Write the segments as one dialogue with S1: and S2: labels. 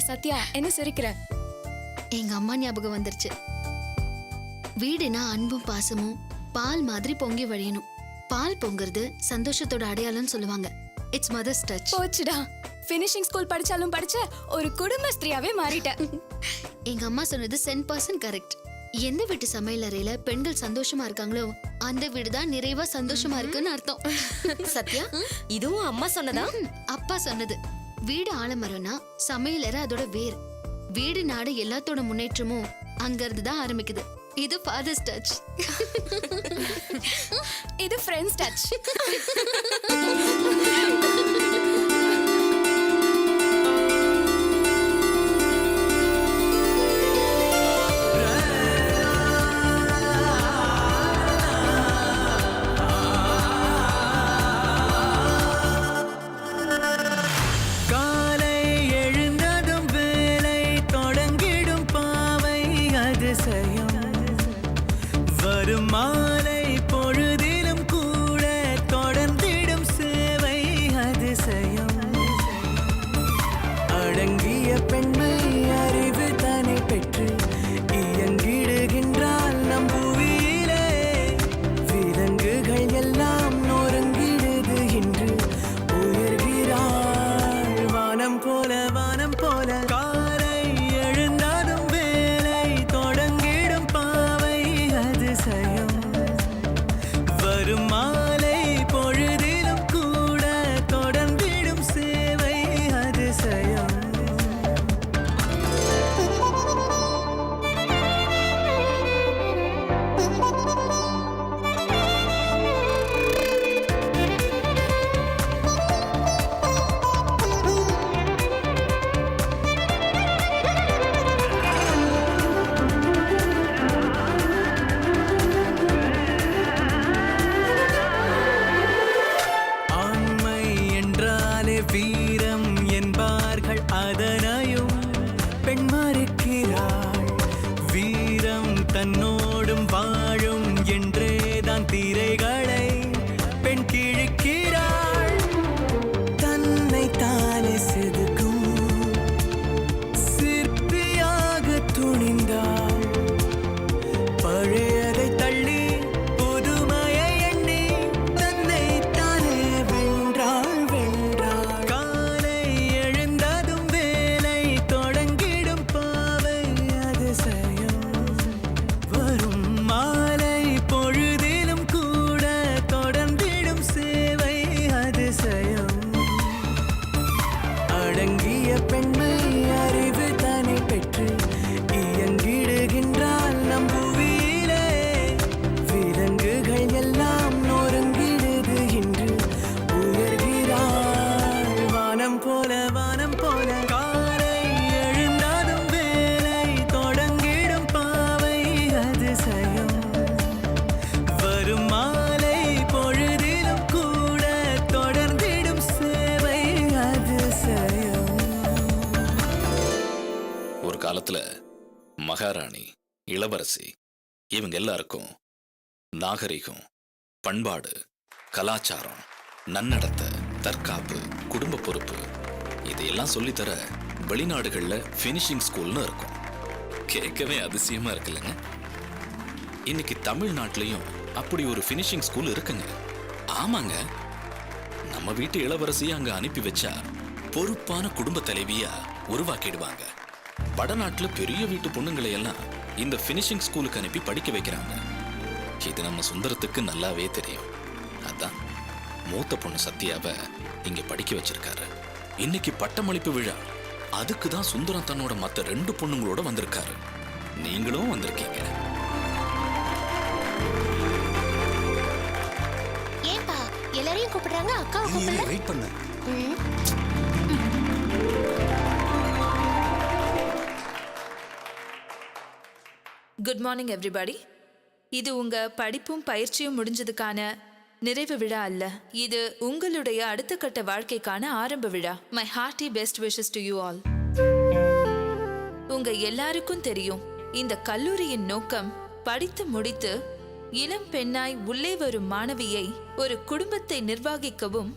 S1: சத்யா, என்ன சிரிக்கிற?
S2: எங்க அம்மா ஞாபகம் வந்துருச்சு. வீடுனா அன்பும் பாசமும் பால் மாதிரி பொங்கி வழியணும். பால் பொங்குறது சந்தோஷத்தோட அடையாளம்னு சொல்லுவாங்க. It's mother's touch.
S1: போச்சுடா, ஃபினிஷிங் ஸ்கூல் படிச்சாலும் படிச்ச ஒரு குடும்ப ஸ்திரியாவே மாறிட்ட.
S2: எங்க அம்மா சொன்னது 100% கரெக்ட். எந்த வீட்டு சமையல் அறையில பெண்கள் சந்தோஷமா இருக்காங்களோ அந்த வீடு தான் நிறைவா சந்தோஷமா இருக்குன்னு அர்த்தம்.
S3: சத்யா, இதுவும் அம்மா சொன்னதா?
S2: அப்பா சொன்னது. வீடு ஆலமரம்னா சமையலறை அதோட வேர். வீடு நாடு எல்லாத்தோட முன்னேற்றமும் அங்க இருந்து தான் ஆரம்பிக்குது. இது ஃபாதர்ஸ் டச்.
S1: இது ஃப்ரெண்ட்ஸ் டச்.
S4: மாலை பொழுதிலும் கூட தொடர்ந்திடும் சேவை அதிசயம். அடங்கிய பெண்மை அறிவு தானே பெற்று இயங்கிடுகின்றாள் நம் புவியிலே. விலங்குகள் எல்லாம் நொறுங்கிடுது இன்று உயர்கிறாள் வானம் போல வானம் போல. காலை எழுந்தாலும் வேலை தொடங்கிடும் பாவை அதிசயம். வரும் மாலை பொழுதிலும் கூட தொடர்ந்திடும் சேவை அதிசயம். வீரம் என்பார்கள் அதனையும் பெண் மறுக்கிறாள். வீரம் தன்னோடும் வாழும் என்றேதான் திரைகளை பெண் கிழிக்கிறாள். தன்னை தானே செதுக்கும் சிற்பியாக துணிந்தாள். பழையதை தள்ளி புதுமையை எண்ணி தன்னை தானே வென்றாள். அடங்கிய பெண்மை அறிவு தானே பெற்று இயங்கிடுகின்றாள் நம் புவியிலே. விலங்குகள் எல்லாம் நொறுங்கிடுது இன்று உயர்கிறாள் வானம் போல வானம் போல. காலை எழுந்தாலும் வேலை தொடங்கிடும் பாவை அதிசயம். வரும் மாலை பொழுதிலும் கூட தொடர்ந்திடும் சேவை அதிசயம்.
S5: ஒரு காலத்துல மகாராணி, இளவரசி இவங்க எல்லாருக்கும் நாகரிகம், பண்பாடு, கலாச்சாரம், நன்னடத்தை, தற்காப்பு, குடும்ப பொறுப்பு இதையெல்லாம் சொல்லித்தர வெளிநாடுகள்ல ஃபினிஷிங் ஸ்கூல்னு இருக்கும். கேட்கவே அதிசயமா இருக்குல்லங்க. இன்னைக்கு தமிழ்நாட்டிலையும் அப்படி ஒரு ஃபினிஷிங் ஸ்கூல் இருக்குங்க. ஆமாங்க, நம்ம வீட்டு இளவரசியை அங்க அனுப்பி வச்சா பொறுப்பான குடும்ப தலைவியா உருவாக்கிடுவாங்க. வடநாட்டுல பெரிய வீட்டு பொண்ணுங்களை எல்லாம் இந்த ஃபினிஷிங் ஸ்கூலுக்கு அனுப்பி படிக்க வைக்கிறாங்க. இது நம்ம சுந்தரத்துக்கு நல்லாவே தெரியும். அதான் மூத்த பொண்ணு சத்யாவை இங்க படிக்க வச்சிருக்காரு. இன்னைக்கு பட்டமளிப்பு விழா. அதுக்கு தான் சுந்தரம் தன்னோட மத்த 2 பொண்ணுங்களோட வந்திருக்காரு. நீங்களும் வந்திருக்கீங்க.
S3: ஏன்பா எல்லாரையும் கூப்பிடுறாங்க, அக்காவை கூப்பிடுங்க.
S4: வெயிட் பண்ணு.
S6: Good morning everybody. இது உங்க படிப்பும் பயிற்சியும் முடிஞ்சதுக்கான நிறைவு விழா அல்ல. இது உங்களுடைய அடுத்த கட்ட வாழ்க்கைக்கான ஆரம்ப விழா. My hearty best wishes to you all. உங்க எல்லாருக்கும் தெரியும், இந்த கல்லூரியின் நோக்கம் படித்து முடித்து இளம் பெண்ணாய் உள்ளே வரும் மாணவியை ஒரு குடும்பத்தை நிர்வகிக்கவும்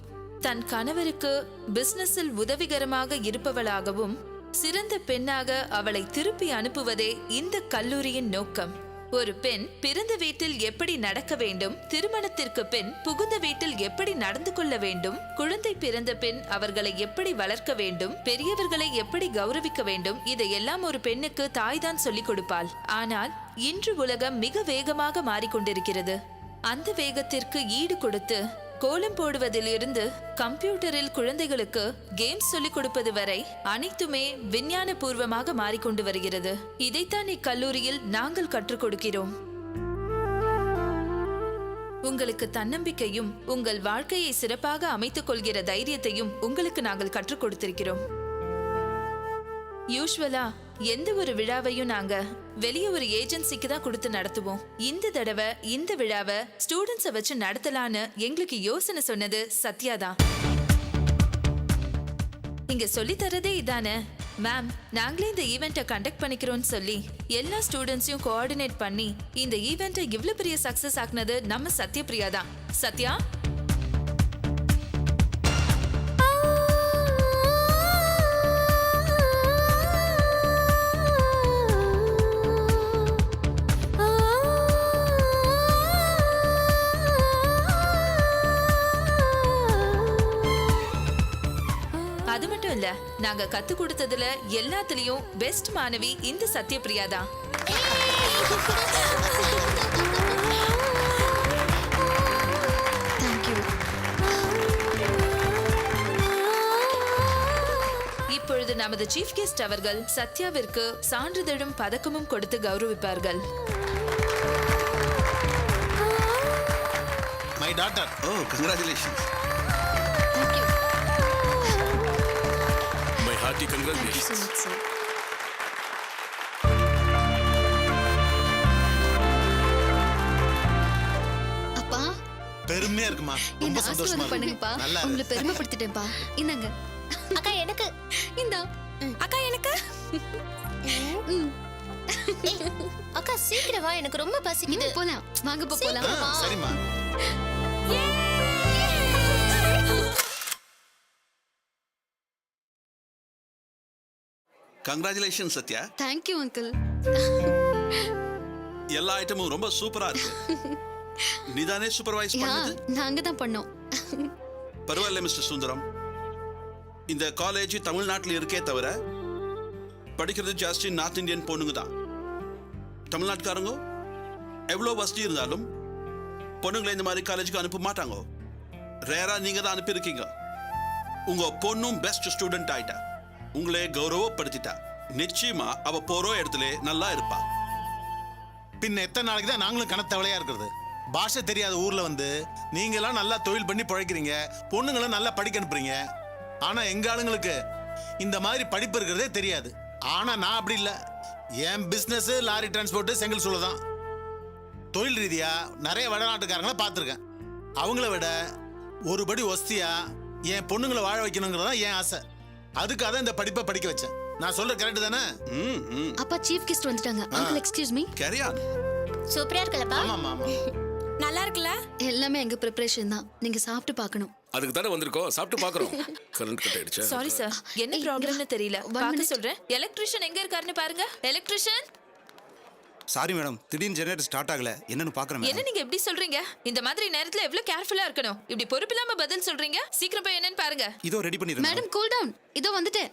S6: தன் கணவருக்கு பிசினஸில் உதவிகரமாக இருப்பவளாகவும் சிறந்த பெண்ணாக அவளை திருப்பி அனுப்புவதே இந்த கல்லூரியின் நோக்கம். ஒரு பெண் பிறந்த வீட்டில் எப்படி நடக்க வேண்டும், திருமணத்திற்கு பின் புகுந்த வீட்டில் எப்படி நடந்து கொள்ள வேண்டும், குழந்தை பிறந்த பின் அவர்களை எப்படி வளர்க்க வேண்டும், பெரியவர்களை எப்படி கௌரவிக்க வேண்டும், இதையெல்லாம் ஒரு பெண்ணுக்கு தாய்தான் சொல்லிக் கொடுப்பாள். ஆனால் இன்று உலகம் மிக வேகமாக மாறிக்கொண்டிருக்கிறது. அந்த வேகத்திற்கு ஈடு கொடுத்து கோலம் போடுவதிலிருந்து கம்ப்யூட்டரில் குழந்தைகளுக்கு கேம்ஸ் சொல்லிக் கொடுப்பது வரை அனைத்துமே விஞ்ஞான பூர்வமாக மாறிக்கொண்டு வருகிறது. இதைத்தான் இக்கல்லூரியில் நாங்கள் கற்றுக் கொடுக்கிறோம். உங்களுக்கு தன்னம்பிக்கையும் உங்கள் வாழ்க்கையை சிறப்பாக அமைத்துக் கொள்கிற தைரியத்தையும் உங்களுக்கு நாங்கள் கற்றுக் கொடுத்திருக்கிறோம். யூஸ்வலா எந்த ஒரு விழாவையும் நாங்க வெளியே ஒரு ஏஜென்சிக்கு தான் கொடுத்து நடத்துவோம். இந்த தடவை இந்த விழாவை ஸ்டூடெண்ட்ஸை வச்சு நடத்தலான்னு எங்களுக்கு யோசனை சொன்னது சத்யா தான். இங்க சொல்லி தரதே இதானே மேம், நாங்களே இந்த ஈவெண்ட்டை கண்டக்ட் பண்ணிக்கிறோம்னு சொல்லி எல்லா ஸ்டூடெண்ட்ஸையும் கோஆர்டினேட் பண்ணி இந்த ஈவெண்ட்டை இவ்வளவு பெரிய சக்சஸ் ஆக்குனது நம்ம சத்யபிரியா தான். சத்யா, அது மட்டும் இல்ல, நாங்க கத்து கொடுத்ததுல எல்லாத்துலயும் பெஸ்ட் மாணவி இந்த சத்யபிரியா தான். இப்பொழுது நமது சீஃப் கெஸ்ட் அவர்கள் சத்யாவிற்கு சான்றிதழும் பதக்கமும் கொடுத்து கௌரவிப்பார்கள்.
S7: My daughter.
S8: Oh, congratulations.
S2: Thank you.
S8: My hearty congratulations.
S2: Thank you so much, sir. அப்பா,
S7: பெருமையா இருக்குமா? ரொம்ப
S2: என்ன
S7: சந்தோஷமா
S2: ஆசீர்வாதம் பண்ணுங்கப்பா.
S7: நல்லா
S2: உங்களை
S7: இருக்கு.
S2: பெருமைப்படுத்திட்டேன்ப்பா. இந்தாங்க.
S3: அக்கா எனக்கு.
S2: இந்தா.
S3: அக்கா எனக்கு. அக்கா சீக்கிரம் வா, எனக்கு ரொம்ப பசிக்குது.
S2: போலாம். வாங்க போலாம்.
S7: சரிம்மா.
S8: Congratulations, Satya.
S2: Thank you, uncle.
S8: எல்லா ஐட்டமும் ரொம்ப சூப்பரா இருக்கு. நீதானே சூப்பர்வைஸ் பண்ணது?
S2: நாங்க தான் பண்ணோம்.
S8: பரவாயில்ல மிஸ்டர் சுந்தரம். இந்த காலேஜ் தமிழ்நாட்டில் இருக்கே தவிர படிக்கிறது ஜாஸ்தி நார்த் இந்தியன் பொண்ணுங்க தான். தமிழ்நாட்டுக்காரங்க எவ்வளோ வசதி இருந்தாலும் பொண்ணுங்களை இந்த மாதிரி காலேஜுக்கு அனுப்ப மாட்டாங்க. ரேரா நீங்க தான் அனுப்பியிருக்கீங்க. உங்க பொண்ணும் பெஸ்ட் ஸ்டூடெண்ட் ஆயிட்டா, உங்களே கௌரவப்படுத்திட்டா. நிச்சயமா அவ போற இடத்துல நல்லா இருப்பா.
S7: பின்ன எத்தனை நாளைக்கு தான் நாங்களும் கணத்தவளையா இருக்கிறது? பாஷை தெரியாத ஊர்ல வந்து நீங்க எல்லாம் நல்லா தொழில் பண்ணி பிழைக்கிறீங்க, பொண்ணுங்களும் நல்லா படிக்க அனுப்புறீங்க. ஆனா எங்க ஆளுங்களுக்கு இந்த மாதிரி படிப்பு இருக்கிறதே தெரியாது. ஆனா நான் அப்படி இல்லை. என் பிசினஸ் லாரி டிரான்ஸ்போர்ட் செங்கல் சூழல் தொழில் ரீதியா நிறைய வடநாட்டுக்காரங்களை பார்த்துருக்கேன். அவங்கள விட ஒருபடி ஒஸ்தியா என் பொண்ணுங்களை வாழ வைக்கணுங்கிறதா என் ஆசை. அதுக்காக தான் இந்த படிப்பை படிக்க வச்சேன். நான் சொல்ற கரெக்ட் தானே?
S2: அப்பா சீஃப் கெஸ்ட் வந்துட்டாங்க. Uncle excuse me.
S8: Carry on.
S3: சூப்பரா இருக்கலப்பா.
S7: ஆமா ஆமா.
S1: நல்லா இருக்குல்ல?
S2: எல்லாமே எங்க ப்ரிப்பரேஷன் தான். நீங்க சாப்பிட்டு பார்க்கணும்.
S9: அதுக்கு தானே வந்திருக்கோம், சாப்பிட்டு பார்க்கறோம். கரண்ட் கட் ஆயிடுச்சு.
S6: சாரி சார், என்ன ப்ராப்ளம்னு தெரியல. பார்க்க சொல்றேன். எலக்ட்ரிஷியன் எங்க இருக்காருன்னு பாருங்க. எலக்ட்ரிஷியன்.
S10: சாரி மேடம், திடீர்னு ஜெனரேட்டர் ஸ்டார்ட் ஆகல, என்னன்னு பாக்குறேன்.
S6: என்ன நீங்க எப்படி சொல்றீங்க? இந்த மாதிரி நேரத்துல எவ்வளவு கேர்ஃபுல்லா இருக்கணும். இப்படி பொறுப்பில்லாம பதில் சொல்றீங்க. சீக்கிரம் போய் என்னன்னு பாருங்க.
S10: இதோ ரெடி பண்ணிடுறேன்.
S2: Madam cool down. இதோ வந்துட்டேன்.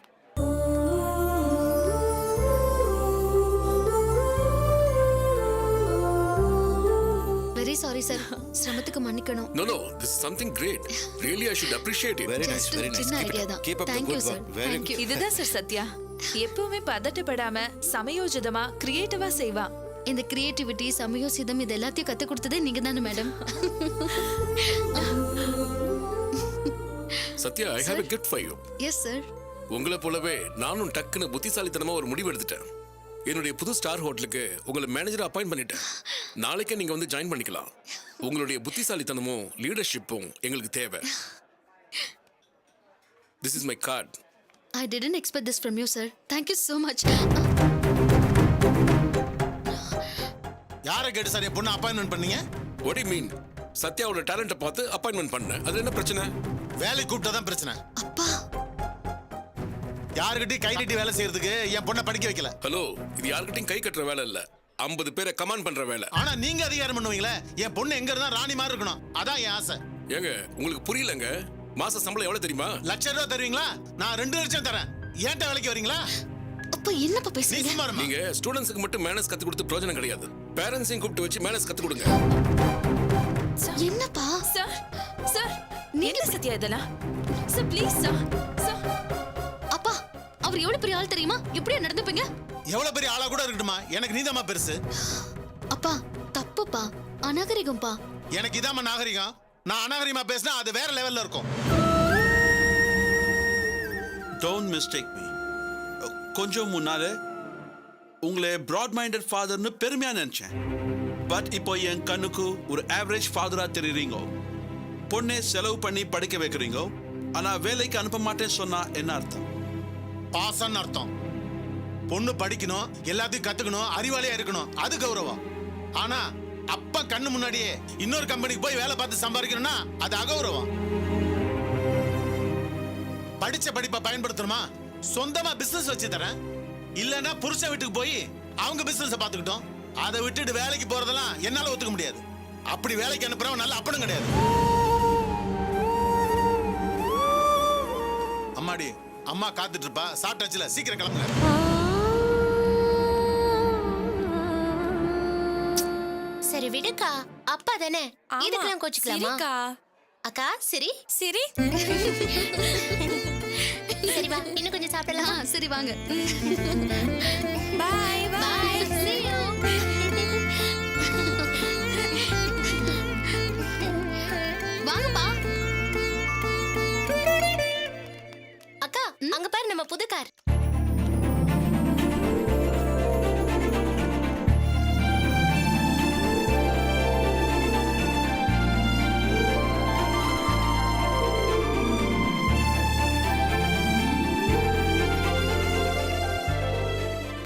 S2: Very sorry sir. சிரமத்துக்கு மன்னிக்கணும்.
S9: No, this is something great. Really, I should appreciate it.
S10: Very nice,
S2: Just
S10: very nice.
S2: சின்ன ஐடியா தான்.
S10: Keep up the
S2: Thank you,
S10: good
S2: sir.
S10: Work. Very
S2: Thank you.
S6: இதுதான் sir Sathya. எப்பவுமே பதட்டப்படாம சமயோஜிதமா கிரியேட்டிவா செய்வா.
S2: இந்த creativity, சமயோசிதம் இது எல்லாத்தையும் கத்து கொடுத்ததே நீங்க தானே madam.
S9: Satya, I have a gift for you.
S2: Yes sir.
S9: உங்களை போலவே நானும் டக்குன்னு புத்திசாலித்தனமா ஒரு முடிவு எடுத்துட்டேன். என்னுடைய புது ஸ்டார் ஹோட்டலுக்கு உங்களை மேனேஜரை அப்பாயிண்ட் பண்ணிட்டேன். நாளைக்கே நீங்க வந்து ஜாயின் பண்ணிக்கலாம். உங்களுடைய புத்திசாலித்தனமும் லீடர்ஷிப்பும் எங்களுக்கு தேவை. This is my card.
S2: I didn't expect this from you, sir. Thank you so much.
S7: யாரை கேட்டு சார் என் பொண்ணு அப்பாயின்மெண்ட் பண்ணீங்க?
S9: What you mean? சத்யாவோட டேலண்ட்டை பார்த்து அப்பாயின்மெண்ட் பண்ணேன். அது என்ன பிரச்சனை?
S7: வேலைக்கு கூப்பிட்டதான் பிரச்சனை.
S2: அப்பா
S7: யாருக்கிட்டையும் கை நீட்டி வேலை செய்யறதுக்கு என் பொண்ணை படிக்க வைக்கல.
S9: ஹலோ, இது யார்கிட்டயும் கை கட்டுற வேலை இல்ல, 50 பேரை கமாண்ட் பண்ற வேலை.
S7: ஆனா நீங்க அதிகாரம் பண்ணுவீங்களே. என் பொண்ணு எங்க இருந்தா ராணி மாதிரி இருக்கணும், அதான் என் ஆசை.
S9: ஏங்க உங்களுக்கு புரியலங்க? மாச சம்பளம் எவ்வளவு தெரியுமா?
S7: ₹1,00,000 தருவீங்களா? நான் 2 லட்சம் தரேன். ஏன்ட்ட வேலைக்கு வரீங்களா?
S2: அப்பா என்னப்பா
S7: நீ
S2: பேசுறீங்க?
S7: சும்மா இருமா.
S9: நீங்க ஸ்டூடெண்ட்ஸ்க்கு மட்டும் மேனஸ் கத்து கொடுத்து பிரயோஜனம் கிடையாது. பேரண்ட்ஸையும் கூப்பிட்டு வச்சு மேனஸ் கத்து கொடுங்க.
S2: என்னப்பா
S6: சார் சார் என்ன சத்யா இதெல்லாம்? Sir please sir sir.
S2: அப்பா அவர் எவ்வளவு பெரிய ஆள் தெரியுமா? இப்படியே நடந்துப்பீங்க?
S7: எவ்வளவு பெரிய ஆளா கூட இருக்கட்டுமா, எனக்கு நீதாம்மா பெருசு.
S2: அப்பா தப்புப்பா, அநாகரிகம்பா.
S7: எனக்கு இதாம்மா நாகரிகம். நான் அநாகரிகமா பேசினா அது வேற லெவல்ல இருக்கும்.
S8: Don't mistake me. கொஞ்சம் முன்னாலே உங்களை ப்ராட் மைண்டட் ஃபாதர்னு பெருமையா நினைச்சேன். பட் இப்போ என் கண்ணுக்கு ஒரு ஆவரேஜ் ஃபாதரா தெரியுறீங்க. பொண்ணை செலவு பண்ணி படிக்க வைக்கிறீங்க, ஆனா வேலைக்கு அனுப்ப மாட்டேன்னு சொன்னா என்ன அர்த்தம்?
S7: பாசன்னு அர்த்தம். பொண்ணு படிக்கணும், எல்லாத்தையும் கத்துக்கணும், அறிவாளியா இருக்கணும், அது கௌரவம். ஆனா அப்பா கண்ணு முன்னாடியே இன்னொரு கம்பெனிக்கு போய் வேலை பார்த்து சம்பாதிக்கணும்னா அது அகௌரவம். படிச்ச படிப்பை பயன்படுத்தணுமா, சொந்தமா பிசினஸ் வச்சு தரேன். இல்லன்னா புருஷ வீட்டுக்கு போய் அவங்க பிசினஸ் பாத்துக்கிட்டோம். அதை விட்டுட்டு வேலைக்கு போறதெல்லாம் என்னால ஒத்துக்க முடியாது. அப்படி வேலைக்கு அனுப்புறவன் நல்ல அப்பனும் கிடையாது. அம்மாடி, அம்மா காத்துட்டு இருப்பா. சாப்பிட்டாச்சுல, சீக்கிரம் கிளம்புங்க.
S3: சரி விடுக்கா, அப்பா தானே, இதுக்கெல்லாம் கோச்சுக்கலாமா? அக்கா சரி
S1: சரி
S3: சரி வா, இன்னும் கொஞ்சம் சாப்பிடலாம்.
S2: சரி வாங்க.
S1: பாய்
S3: Bye, see you.
S2: வாங்கப்பா.
S3: அக்கா அங்க பாரு நம்ம புது கார்.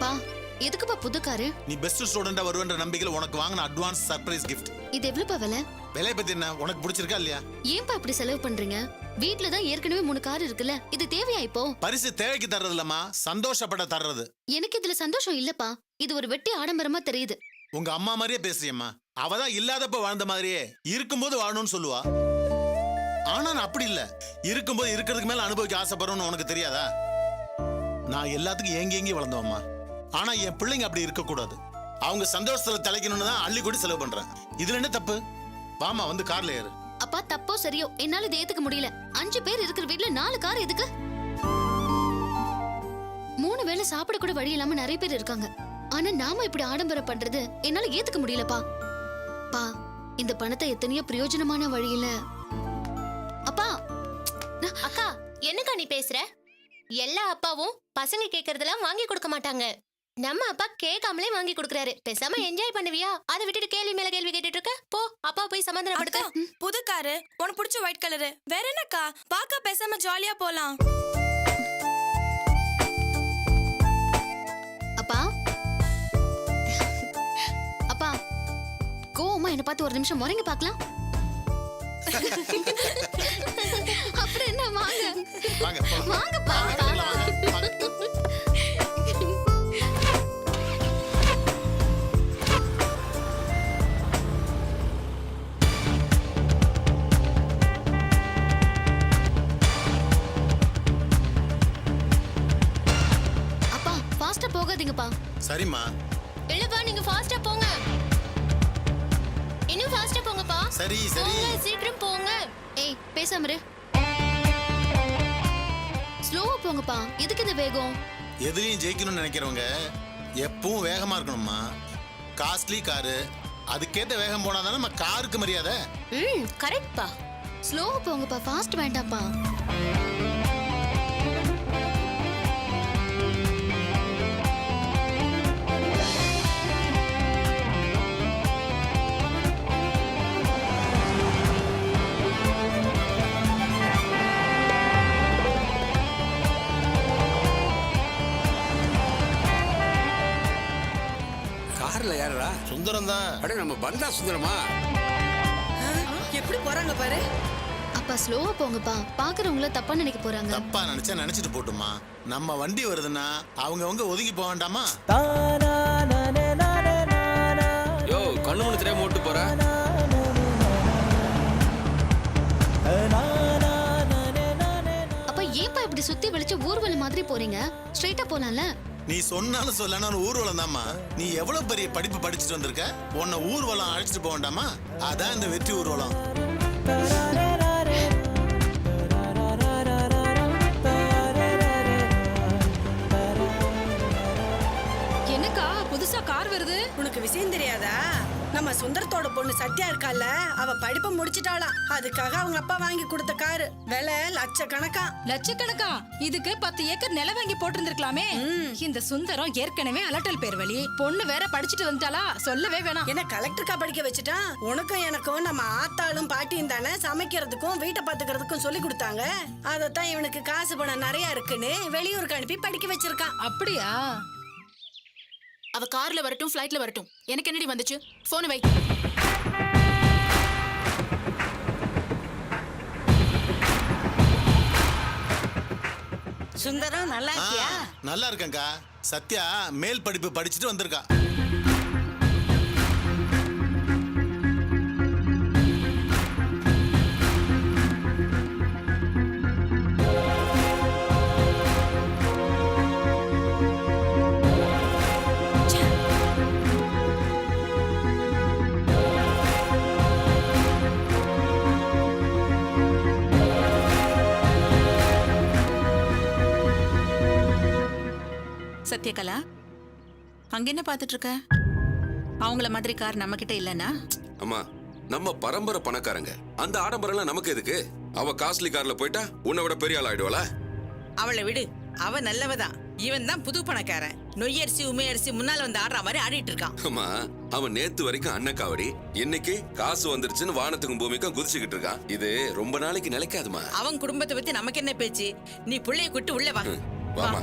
S2: பா எதுக்குப்பா புது காரு?
S7: நீ பெஸ்ட் ஸ்டூடெண்டா வருவன்ற நம்பிக்கையில உனக்கு வாங்கின அட்வான்ஸ் சர்ப்ரைஸ் gift.
S2: இது எவ்வளவுப்பா விலை?
S7: விலையை பத்தி என்ன, உனக்கு பிடிச்சிருக்கா இல்லையா?
S2: ஏன்பா இப்படி செலவு பண்றீங்க? வீட்ல தான் ஏற்கனவே 3 கார் இருக்குல்ல, இது தேவையா இப்போ?
S7: பரிசு தேவைக்கு தர்றது இல்லம்மா, சந்தோஷப்பட தர்றது.
S2: எனக்கு இதுல சந்தோஷம் இல்லப்பா. இது ஒரு வெட்டி ஆடம்பரமா தெரியுது.
S7: உங்க அம்மா மாதிரியே பேசுறியம்மா. அவதான் இல்லாதப்ப வாழ்ந்த மாதிரியே இருக்கும்போது வாழணும்னு சொல்லுவா. ஆனா நான் அப்படி இல்ல. இருக்கும்போது இருக்கிறதுக்கு மேல அனுபவிக்க ஆசைப்படுறோம்னு உனக்கு தெரியாதா? நான் எல்லாத்துக்கும் ஏங்கி வளர்ந்தவம்மா. ஆனா என் பிள்ளைங்க அப்படி இருக்க கூடாது. அவங்க சந்தோஷத்துல தலைக்கணும்னு தான் அள்ளி கூடி செலவு பண்றேன். இதுல என்ன தப்பு? வாமா வந்து கார்ல ஏறு.
S2: அப்பா தப்போ சரியோ என்னால இதை ஏத்துக்க முடியல. 5 பேர் இருக்கிற வீட்ல 4 கார் எதுக்கு? 3 வேளை சாப்பிட கூட வழி இல்லாம நிறைய பேர் இருக்காங்க. ஆனா நாம இப்படி ஆடம்பரம் பண்றது என்னால ஏத்துக்க முடியலப்பா. பா இந்த பணத்தை எத்தனையோ பிரயோஜனமான வழியில. அப்பா
S3: அக்கா என்னக்கா நீ பேசுற? எல்லா அப்பாவும் பசங்க கேக்குறதெல்லாம் வாங்கி கொடுக்க மாட்டாங்க. நம்ம அப்பா கேட்காமலே வாங்கி கொடுக்கறாரு. பேசாம என்ஜாய் பண்ணுவியா? அதை விட்டுட்டு கேள்வி மேல கேள்வி கேட்டுட்டு இருக்க. போ அப்பா போய் சமாதானப்படுத்த.
S1: புது காரு, உனக்கு பிடிச்ச ஒயிட் கலரு. வேற என்னக்கா, பாக்க பேசாம ஜாலியா போலாம்.
S2: அப்பா அப்பா கோவமா என்ன பார்த்து ஒரு நிமிஷம் முறைங்க பார்க்கலாம். அப்புறம் என்ன, வாங்க
S7: வாங்க போலாம்.
S2: வாங்கப்பா.
S7: வாங்க, வாங்க.
S2: அப்பா ஃபாஸ்டா போகாதீங்கப்பா.
S7: சரிம்மா.
S3: இல்லப்பா நீங்க ஃபாஸ்டா போங்க. இன்னும் ஃபாஸ்டா போங்கப்பா.
S7: சரி சரி.
S3: போங்க, சீக்கிரம் போங்க.
S2: ஏய் பேசாம இரு. ஸ்லோவா போங்கப்பா. எதுக்கு இந்த வேகம்?
S7: எதுலையும் ஜெயிக்கணும்னு நினைக்கிறவங்க எப்பவும் வேகமா இருக்கணும்மா. காஸ்ட்லி காரு, அதுக்கேற்ற வேகம் போனாதானே நம்ம காருக்கு மரியாதை.
S3: கரெக்ட்பா.
S2: ஸ்லோவா போங்கப்பா, ஃபாஸ்ட் வேண்டாம்ப்பா.
S10: கார்ல யாரா?
S11: சுந்தரம் தான்.
S9: அட நம்ம பந்தா சுந்தரமா?
S12: எப்படி போறாங்க பாரு.
S2: அப்பா ஸ்லோவா போங்கப்பா, பாக்குறவங்கள தப்பா நினைக்க போறாங்க.
S7: தப்பா நினைச்சா நினைச்சிட்டு போட்டுமா, நம்ம வண்டி வருதுன்னா அவங்க ஒதுங்கி போக வேண்டாமா?
S11: யோ கண்ணு மணி தெரியாம ஓட்டு போற.
S2: அப்பா ஏன்பா இப்படி சுத்தி வெளிச்சு ஊர்வலம் மாதிரி போறீங்க? ஸ்ட்ரைட்டா போலாம்ல.
S7: நீ சொன்னாலும் சொல்லனாலும் ஊர்வலம் தாம்மா. நீ எவ்வளவு பெரிய படிப்பு படிச்சுட்டு வந்திருக்க, உன்னை ஊர்வலம் அழைச்சிட்டு போக வேண்டாமா? அதான் இந்த வெற்றி ஊர்வலம்.
S1: என்னக்கா புதுசா கார் வருது?
S12: உனக்கு விஷயம் தெரியாதா? நம்ம சுந்தரத்தோட பொண்ணு சத்யா இருக்கால, அவ படிப்பை முடிச்சிட்டாளாம். அதுக்காக அவங்க அப்பா வாங்கி கொடுத்த காரு விலை லட்சக்கணக்கா.
S1: லட்சக்கணக்கா? இதுக்கு 10 ஏக்கர் நிலம் வாங்கி போட்டிருந்திருக்கலாமே. இந்த சுந்தரம் ஏற்கனவே அலட்டல் பேர் வழி, பொண்ணு வேற படிச்சுட்டு வந்துட்டாளா, சொல்லவே வேணாம்.
S12: என்ன கலெக்டருக்கா படிக்க வச்சுட்டான்? உனக்கும் எனக்கும் நம்ம ஆத்தாளும் பாட்டியும் தானே சமைக்கிறதுக்கும் வீட்டை பாத்துக்கிறதுக்கும் சொல்லி கொடுத்தாங்க. அதத்தான் இவனுக்கு காசு பணம் நிறைய இருக்குன்னு வெளியூருக்கு அனுப்பி படிக்க வச்சிருக்கான்.
S1: அப்படியா?
S13: அவ கார்ல வரட்டும், ஃளைட்ல வரட்டும், எனக்கு என்னடி வந்துச்சு? போன் வை.
S12: சுந்தரம் நல்லா இருக்கியா?
S7: நல்லா இருக்கேன்க்கா. சத்யா மேல் படிப்பு படிச்சுட்டு வந்திருக்கா.
S13: சத்யகலா, அங்க என்ன பாத்துட்டு இருக்க? அவங்கள மாதிரி கார் நம்ம கிட்ட இல்லனா?
S9: அம்மா, நம்ம பரம்பரை பணக்காரங்க. அந்த ஆடம்பரம்லாம் நமக்கு எதுக்கு? அவ காஸ்ட்லி கார்ல போயிட்டா உன்னை விட பெரிய ஆள் ஆயிடுவாளா?
S12: அவளை விடு, அவ நல்லவதான். இவன் தான் புது பணக்காரன். நொய்யரிசி உமையரிசி முன்னால வந்து ஆடுற மாதிரி ஆடிட்டு இருக்கான்.
S9: அம்மா, அவன் நேத்து வரைக்கும் அன்னக்காவடி, இன்னைக்கு காசு வந்துருச்சுன்னு வானத்துக்கும் பூமிக்கும் குதிச்சுக்கிட்டு இருக்கான். இது ரொம்ப நாளைக்கு நிலைக்காதுமா.
S12: அவன் குடும்பத்தை பத்தி நமக்கு என்ன பேச்சு? நீ புள்ளைய கூட்டு உள்ள வா.
S9: வாமா.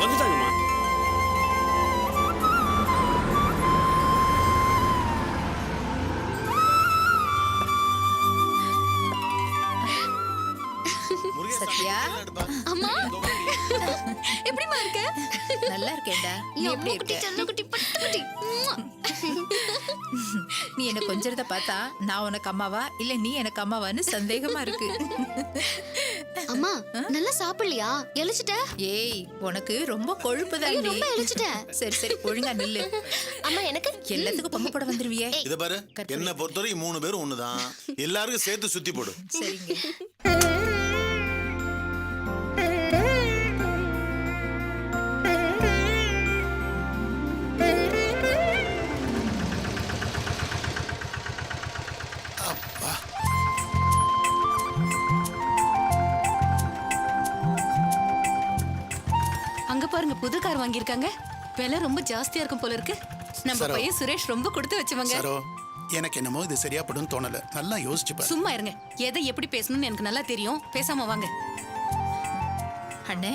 S11: வந்துட்டாங்கம்மா.
S1: சத்யா,
S2: அம்மா
S1: எப்படிமா இருக்க?
S6: நல்லா இருக்கேன்டா. நீ எப்படி இருக்க?
S2: செல்லக்குட்டி பட்டுக்குட்டி.
S6: நீ என்ன கொஞ்சறத பார்த்தா நான் உனக்கு அம்மாவா இல்ல நீ எனக்கு அம்மாவான்னு சந்தேகமா இருக்கு.
S2: அம்மா நல்லா சாப்பிடலையா? எலிச்சிட்ட?
S6: ஏய், உனக்கு ரொம்ப கொழுப்பு தான்.
S2: ரொம்ப எலிச்சிட்ட.
S6: சரி சரி, ஒழுங்கா நில்லு.
S3: அம்மா எனக்கு
S6: எல்லாத்துக்கும் பொம்மை போட வந்துருவியே.
S7: இத பாரு, என்ன பொறுத்தவரை 3 பேரும் ஒண்ணுதான். எல்லாருக்கும் சேர்த்து சுத்தி போடு.
S6: சரிங்க.
S1: அங்க பாருங்க, புது கார் வாங்கியிருக்காங்க. விலை ரொம்ப ஜாஸ்தியா இருக்கும் போல இருக்கு. நம்ம பையன் சுரேஷ் ரொம்ப கொடுத்து வச்சவங்க.
S10: எனக்கு என்னமோ இது சரியா படும் தோணல. நல்லா யோசிச்சு பாரு.
S1: சும்மா இருங்க, எதை எப்படி பேசணும்னு எனக்கு நல்லா தெரியும். பேசாம வாங்க.
S6: அண்ணே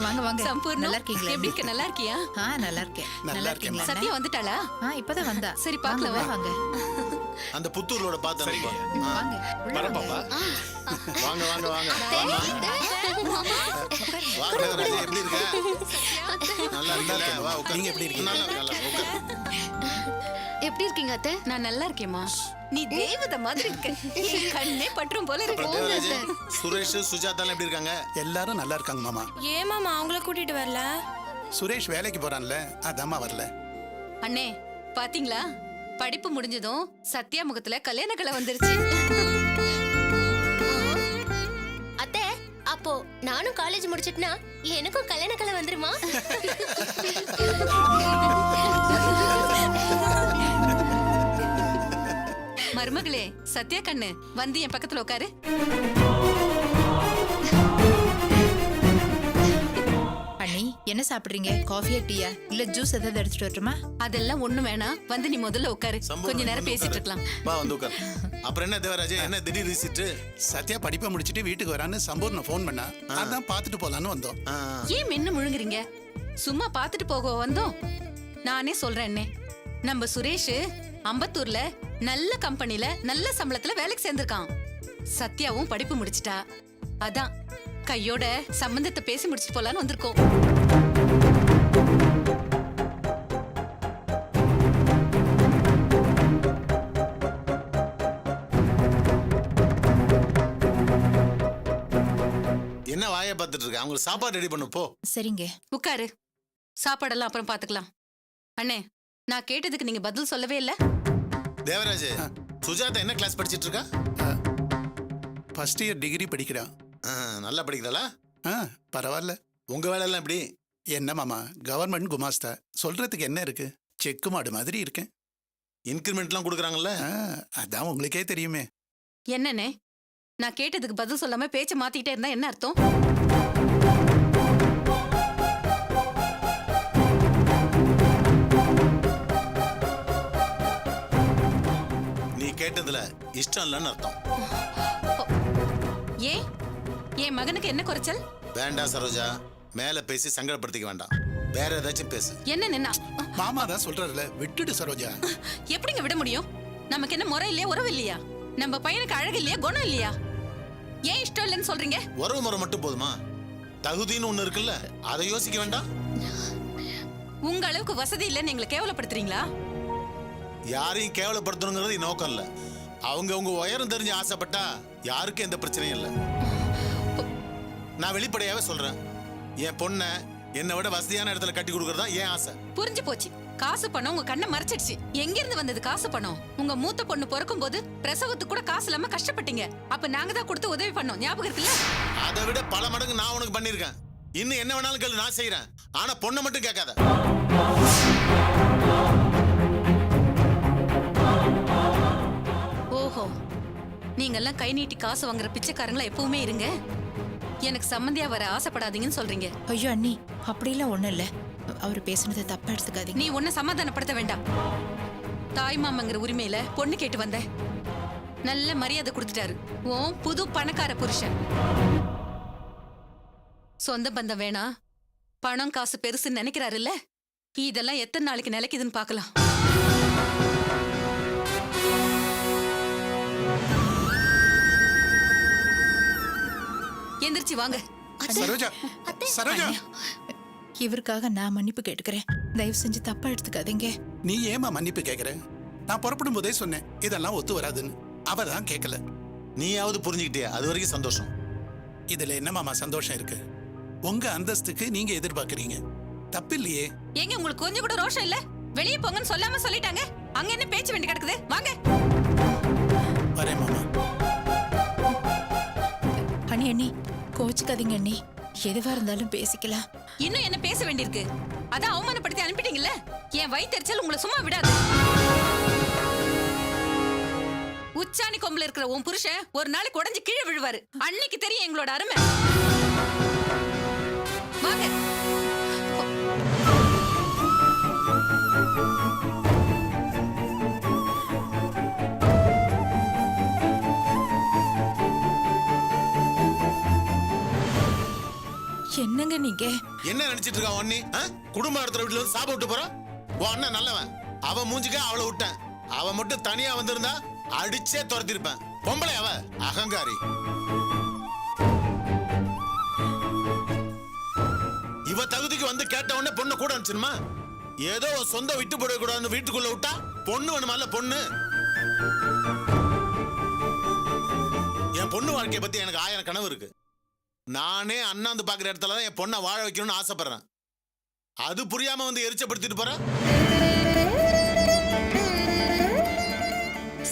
S6: வாங்க வாங்க.
S1: சம்பூர்ணம்,
S6: நல்லா இருக்கீங்களா?
S1: எப்படி இருக்க? நல்லா இருக்கியா?
S6: நல்லா இருக்கேன்.
S10: நல்லா இருக்கேன்.
S1: சத்யா வந்துட்டாளா?
S6: இப்பதான் வந்தா.
S1: சரி, பார்க்கலாம் வா.
S6: வாங்க
S7: அந்த புத்தூர்லோட பார்த்தேன்.
S6: வாங்க.
S7: வர பாப்பா. வாங்க வாங்க வாங்க. வாங்க ராஜா, எப்படி இருக்க? நல்லா இருக்கல? வா உட்கார். நீங்க எப்படி இருக்கீங்க? நல்லா நல்லா உட்கார்.
S2: எப்படி இருக்கீங்க அத்தை?
S1: நான் நல்லா இருக்கேம்மா. நீ தேவதை மாதிரி இருக்க. என் கண்ணே பற்றும் போல இருக்கு.
S7: தேவராஜ், சுரேஷ், சுஜாதாலாம் எப்படி இருக்காங்க?
S10: எல்லாரும் நல்லா இருக்காங்க மாமா.
S1: ஏமாமா அவங்கள கூட்டிட்டு வரல?
S10: சுரேஷ் வேலைக்கு போறான்ல, அதாம்மா வரல.
S1: அண்ணே பாத்தீங்களா, படிப்பு முடிஞ்சதும் சத்யா முகத்துல கல்யாண கலை வந்துருச்சு.
S3: அத்தை, அப்போ நானும் காலேஜ் முடிச்சிட்டனா எனக்கும் கல்யாண கலை வந்துருமா?
S1: மருமகளே, சத்யா கண்ணு வந்து என் பக்கத்துல உட்காரு.
S6: அண்ணி என்ன சாப்பிடுறீங்க? காஃபியா டீயா இல்ல ஜூஸ் ஏதாவது எடுத்துட்டு வரட்டுமா?
S1: அதெல்லாம் ஒண்ணும் வேணாம், வந்து நீ முதல்ல உட்காரு. கொஞ்ச நேரம் பேசிட்டு இருக்கலாம்.
S7: வா வந்து உட்கார். அப்புறம் என்ன தேவராஜ், என்ன திடீர் விசிட்?
S10: சத்யா படிப்பை முடிச்சிட்டு வீட்டுக்கு வரான்னு சம்பூர்ண ஃபோன் பண்ணா. அதான் பார்த்துட்டு போலான்னு வந்தோம்.
S1: ஏன் மென்னு முழுங்குறீங்க?
S13: சும்மா பார்த்துட்டு போக வந்தோம். நானே சொல்றேன்னே, நம்ம சுரேஷ் அம்பத்தூர்ல நல்ல கம்பெனில நல்ல சம்பளத்துல வேலைக்கு சேர்ந்திருக்கான். சத்யாவும் படிப்பு முடிச்சிட்டா. அதான் கையோட சம்பந்தத்தை பேசி முடிச்சிட்டு போலான்னு வந்திருக்கோம்.
S7: என்ன வாயை பார்த்துட்டு இருக்க? அவங்களுக்கு சாப்பாடு ரெடி பண்ணு போ.
S1: சரிங்க.
S13: உட்காரு, சாப்பாடெல்லாம் அப்புறம் பாத்துக்கலாம். அண்ணே, நான் கேட்டதுக்கு நீங்க பதில் சொல்லவே இல்ல.
S7: தேவராஜ், சுஜாதா என்ன கிளாஸ் படிச்சிட்டு இருக்கா?
S10: ஃபர்ஸ்ட் இயர் டிகிரி படிக்கிறான்.
S7: நல்லா படிக்கிறாளா?
S10: பரவாயில்ல.
S7: உங்க வேலை எல்லாம் எப்படி?
S10: என்ன மாமா, கவர்மெண்ட் குமாஸ்தா, சொல்றதுக்கு என்ன இருக்கு? செக்கு மாடு மாதிரி இருக்கேன்.
S7: இன்கிரிமெண்ட்லாம் கொடுக்குறாங்கல்ல?
S10: அதான் உங்களுக்கே தெரியுமே.
S13: என்னண்ணே, நான் கேட்டதுக்கு பதில் சொல்லாம பேச்ச மாத்திக்கிட்டே இருந்தா என்ன அர்த்தம்?
S7: நீ கேட்டதுல இஷ்டம் இல்லைன்னு அர்த்தம்.
S13: ஏன் என் மகனுக்கு என்ன குறைச்சல்?
S7: வேண்டாம் சரோஜா, மேல பேசி சங்கடப்படுத்திக்க வேண்டாம். வேற ஏதாச்சும் பேசு.
S13: என்ன நின்னா
S10: மாமா தான் சொல்றாருல, விட்டுடு சரோஜா.
S13: எப்படிங்க விட முடியும்? நமக்கு என்ன முறை இல்லையா, உறவு இல்லையா? நம்ம பையனுக்கு அழகு இல்லையா, குணம் இல்லையா? ஏன் இஷ்டம் இல்லைன்னு சொல்றீங்க?
S7: உறவு முறை மட்டும் போதுமா? தகுதின்னு ஒண்ணு இருக்குல்ல, அதை யோசிக்க வேண்டாம்.
S13: உங்க அளவுக்கு வசதி இல்லைன்னு எங்களை கேவலப்படுத்துறீங்களா?
S7: யாரையும் கேவலப்படுத்தணுங்கிறது நோக்கம் இல்ல. அவங்க உங்க உயரம் தெரிஞ்சு ஆசைப்பட்டா யாருக்கும் எந்த பிரச்சனையும் இல்லை. நான் வெளிப்படையாவே சொல்றேன், என் பொண்ண என்னை விட வசதியான இடத்துல கட்டி கொடுக்கறதா என் ஆசை.
S13: புரிஞ்சு போச்சு. காசு பணம் உங்க கண்ணை மறைச்சிடுச்சு. எங்க இருந்து வந்தது காசு பணம்? உங்க மூத்த பொண்ணு பிறக்கும் போது பிரசவத்துக்கு கூட காசு இல்லாம கஷ்டப்பட்டீங்க. அப்ப நாங்க தான் கொடுத்து உதவி பண்ணோம், ஞாபகம் இருக்குல்ல?
S7: அதை விட பல மடங்கு நான் உனக்கு பண்ணிருக்கேன். இன்னும் என்ன வேணாலும் கேளு, நான் செய்யறேன். ஆனா பொண்ணை மட்டும் கேட்காத.
S13: ஓஹோ, நீங்கெல்லாம் கை நீட்டி காசு வாங்குற பிச்சைக்காரங்களா எப்பவுமே இருங்க. எனக்கு சம்மந்தியா வர ஆசைப்படாதீங்கன்னு சொல்றீங்க.
S1: ஐயோ அண்ணி, அப்படிலாம் ஒண்ணும் இல்ல. அவர் பேசுனதை தப்பா எடுத்துக்காதீங்க.
S13: நீ ஒன்னும் சமாதானப்படுத்த வேண்டாம். தாய் மாமங்கிற உரிமையில பொண்ணு கேட்டு வந்த, நல்ல மரியாதை கொடுத்துட்டாரு உன் புது பணக்கார புருஷன். சொந்த பந்தம் வேணா, பணம் காசு பெருசுன்னு நினைக்கிறாருல்ல. இதெல்லாம் எத்தனை நாளைக்கு நிலைக்குதுன்னு பார்க்கலாம். எந்திரிச்சு வாங்க.
S10: சரோஜா, சரோஜா,
S1: இவருக்காக நான் மன்னிப்பு கேட்டுக்கிறேன். தயவு செஞ்சு தப்பா எடுத்துக்காதீங்க.
S10: நீ ஏமா மன்னிப்பு கேக்குற? நான் புறப்படும் போதே சொன்னேன் இதெல்லாம் ஒத்து வராதுன்னு. அவ தான் கேட்கல.
S7: நீயாவது புரிஞ்சுக்கிட்டியா? அது வரைக்கும் சந்தோஷம்.
S10: இதுல என்ன மாமா சந்தோஷம் இருக்கு? உங்க அந்தஸ்துக்கு நீங்க எதிர்பார்க்கறீங்க, தப்பு இல்லையே.
S13: ஏங்க உங்களுக்கு கொஞ்சம் கூட ரோஷம் இல்ல? வெளியே போங்கன்னு சொல்லாம சொல்லிட்டாங்க. அங்க என்ன பேச்சு வேண்டி கிடக்குது? வாங்க.
S10: வரேன் மாமா.
S1: அண்ணி அண்ணி, கோச்சுக்காதீங்க அண்ணி. எதுவா இருந்தாலும் பேசிக்கலாம்.
S13: இன்னும் என்ன பேச வேண்டியிருக்கு? அதான் அவமானப்படுத்தி அனுப்பிட்டீங்கல்ல. என் வயித்தெரிச்சல் உங்களை சும்மா விடாது. உச்சாணி கொம்புல இருக்கிற உன் புருஷன் ஒரு நாளைக்கு உடைஞ்சு கீழே விழுவாரு. அன்னைக்கு தெரியும் எங்களோட அருமை. வாங்க.
S1: என்னங்க நீங்க?
S7: என்ன நினைச்சிட்டு இருக்கா ஒன்னி? குடும்ப இடத்துல வீட்டுல வந்து சாப்பிட்டு போற? உன் அண்ணன் நல்லவன், அவ மூஞ்சிக்க அவளை விட்டேன். அவ மட்டும் தனியா வந்திருந்தா அடிச்சே துரத்திருப்பேன். பொம்பளை அவ அகங்காரி. இவ தகுதிக்கு வந்து கேட்ட உடனே பொண்ணு கூட அனுப்பிச்சுமா? ஏதோ சொந்த விட்டு போட கூடாதுன்னு வீட்டுக்குள்ள விட்டா பொண்ணு வேணுமால பொண்ணு. என் பொண்ணு வாழ்க்கைய பத்தி எனக்கு 1000 கனவு இருக்கு. நானே அண்ணாந்து பாக்குற இடத்துல தான் என் பொண்ணை வாழ வைக்கணும்னு ஆசைப்படுறேன். அது புரியாம வந்து எரிச்சப்படுத்திட்டு போற.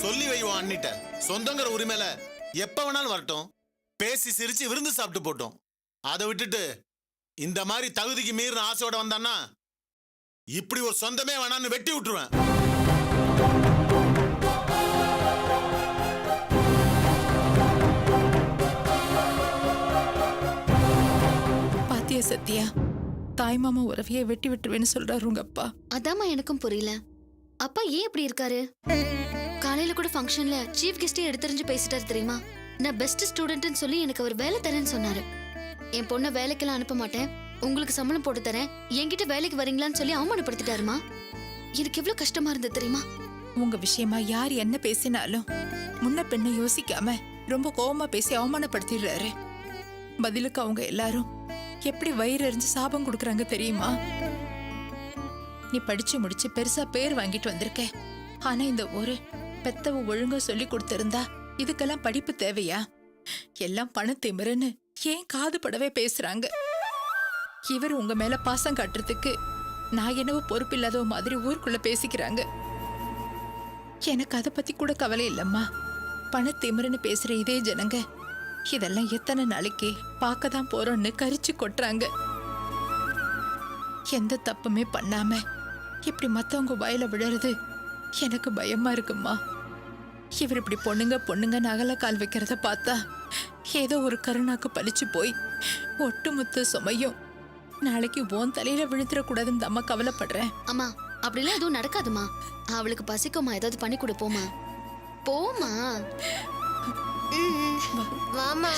S7: சொல்லி வைவோம் அண்ணிட்ட, சொந்தங்கிற உரிமையில எப்ப வேணாலும் வரட்டும், பேசி சிரிச்சு விருந்து சாப்பிட்டு போட்டோம். அதை விட்டுட்டு இந்த மாதிரி தகுதிக்கு மீறின ஆசையோட வந்தான்னா இப்படி ஒரு சொந்தமே வேணான்னு வெட்டி விட்டுருவேன்.
S1: பாத்தியா சத்யா, தாய் மாமா உறவையே வெட்டி விட்டுருவேன்னு சொல்றாரு உங்க அப்பா.
S2: அதாம்மா எனக்கும் புரியல. அப்பா ஏன் இப்படி இருக்காரு? காலையில கூட ஃபங்க்ஷன்ல சீஃப் கெஸ்டே எடுத்தறிஞ்சு பேசிட்டாரு தெரியுமா? நான் பெஸ்ட் ஸ்டூடெண்ட்னு சொல்லி எனக்கு அவர் வேலை தரேன்னு சொன்னாரு. என் பொண்ணை வேலைக்கெல்லாம் அனுப்ப மாட்டேன், உங்களுக்கு சம்பளம் போட்டு தரேன் என்கிட்ட வேலைக்கு வரீங்களான்னு சொல்லி அவமானப்படுத்திட்டாருமா. எனக்கு எவ்வளவு கஷ்டமா இருந்தது தெரியுமா?
S1: உங்க விஷயமா யார் என்ன பேசினாலும் முன்ன பின்ன யோசிக்காம ரொம்ப கோவமா பேசி அவமானப்படுத்திடுறாரு. பதிலுக்கு அவங்க எல்லாரும் எப்படி வயிறு எறிஞ்சு சாபம் கொடுக்கறாங்க தெரியுமா? நீ படிச்சு முடிச்சு பெருசா பேர் வாங்கிட்டு வந்திருக்க. ஆனா இந்த ஒரு பெத்தவ ஒழுங்கா சொல்லி கொடுத்திருந்தா இதுக்கெல்லாம் படிப்பு தேவையா? எல்லாம் பணத்திமிருன்னு ஏன் காது படவே பேசுறாங்க. இவர் உங்க மேல பாசம் காட்டுறதுக்கு நான் என்னவோ பொறுப்பில்லாதவ மாதிரி ஊருக்குள்ள பேசிக்கிறாங்க. எனக்கு அதை பத்தி கூட கவலை இல்லம்மா. பணத்திமிருன்னு பேசுற இதே ஜனங்க இதெல்லாம் எத்தனை நாளைக்கு பார்க்க தான் போறோம்னு கரிச்சு கொட்டுறாங்க. எந்த தப்புமே பண்ணாம இப்படி மத்தவங்க வயல விழறது எனக்கு பயமா இருக்குமா. இவர் இப்படி பொண்ணுங்க நகல கால் வைக்கிறத பார்த்தா ஏதோ ஒரு கருணாக்கு பழிச்சு போய் ஒட்டுமொத்த சுமையும் நாளைக்கு உன் தலையில விழுந்துடக்கூடாதுன்னு அம்மா கவலைப்படுறேன்.
S2: அம்மா அப்படிலாம் எதுவும் நடக்காதுமா. அவளுக்கு பசிக்குமா, ஏதாவது பண்ணி கொடுப்போமா. போமா.
S3: வாமா.